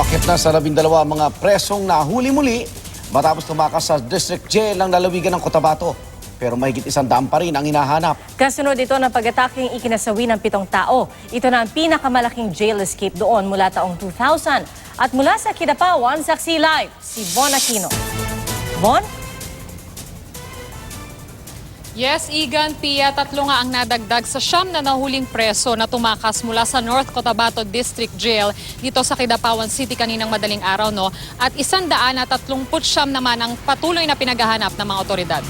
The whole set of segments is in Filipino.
Umakyat na sa 12 mga presong nahuli muli matapos tumakas sa District Jail ng lalawigan ng Cotabato. Pero mahigit 100 pa rin ang hinahanap. Kasunod ito ng pag-ataking ikinasawi ng 7 tao. Ito na ang pinakamalaking jail escape doon mula taong 2000. At mula sa Kidapawan, saksi live si Von Aquino. Von? Yes, Igan, Pia, 3 nga ang nadagdag sa 9 na nahuling preso na tumakas mula sa North Cotabato District Jail dito sa Kidapawan City kaninang madaling araw, no? At 139 naman ang patuloy na pinaghahanap ng mga otoridad.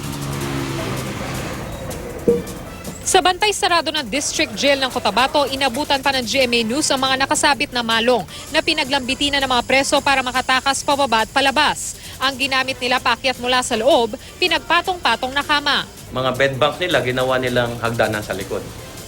Sa bantay sarado ng District Jail ng Cotabato, inabutan pa ng GMA News ang mga nakasabit na malong na pinaglambitina ng mga preso para makatakas pababa at palabas. Ang ginamit nila paakyat mula sa loob, pinagpatong-patong na kama. Mga bed bank nila, ginawa nilang hagdanan sa likod.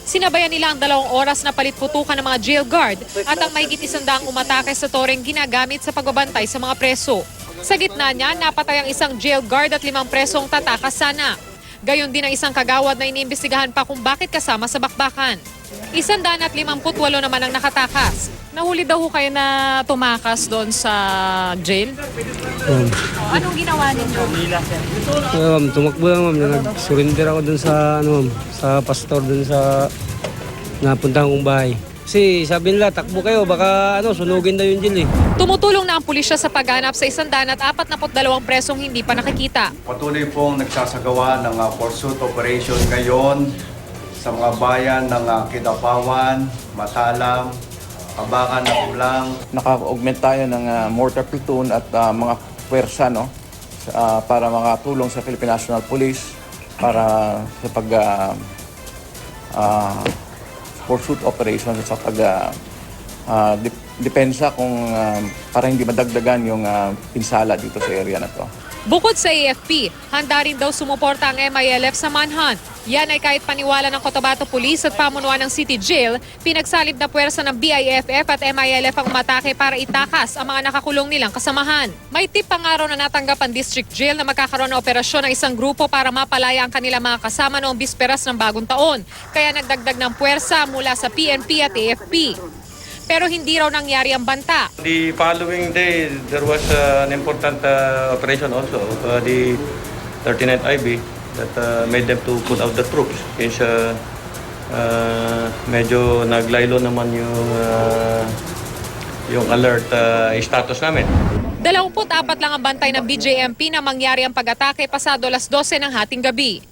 Sinabayan nila ang 2 oras na palit-putukan ng mga jail guard at ang mahigit 100 umatake sa toreng ginagamit sa pagbabantay sa mga preso. Sa gitna niya, napatay ang isang jail guard at 5 presong tatakas sana. Gayon din ang isang kagawad na iniimbestigahan pa kung bakit kasama sa bakbakan. 158 naman ang nakatakas. Nahuli daw kayo na tumakas doon sa jail? Anong ginawa ninyo? Tumakbo lang, ma'am. Nag-surrender ako dun sa, sa pastor dun sa napuntahan kong bahay. Kasi sabi nila, takbo kayo, baka sunugin daw yung jail eh. Tumutulong na ang pulisya sa paghanap sa 142 presong hindi pa nakikita. Patuloy pong nagsasagawa ng pursuit operation ngayon sa mga bayan ng Kidapawan, Matalam, Kabakan at Ulang. Naka-augment tayo ng mortar platoon at mga puwersa para makatulong sa Philippine National Police para sa pursuit operation sa depensa para hindi madagdagan yung pinsala dito sa area na to. Bukod sa AFP, handa rin daw sumuporta ang MILF sa manhunt. Yan ay kahit paniwala ng Cotabato Police at pamunuan ng City Jail, pinagsalib na puwersa ng BIFF at MILF ang umatake para itakas ang mga nakakulong nilang kasamahan. May tip pang araw na natanggap ang District Jail na magkakaroon ng operasyon ng isang grupo para mapalaya ang kanilang mga kasama noong bisperas ng bagong taon. Kaya nagdagdag ng puwersa mula sa PNP at AFP. Pero hindi raw nangyari ang banta. The following day, there was an important operation also, the 39th IB, that made them to put out the troops. Since medyo naglaylo naman yung alert status namin. 24 lang ang bantay ng BJMP na mangyari ang pag-atake pasado 12:00 ng hating gabi.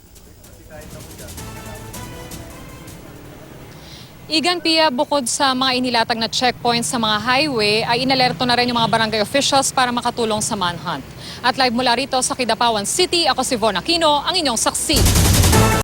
Igan, Pia, bukod sa mga inilatag na checkpoints sa mga highway, ay inalerto na rin yung mga barangay officials para makatulong sa manhunt. At live mula rito sa Kidapawan City, ako si Von Aquino, ang inyong saksi.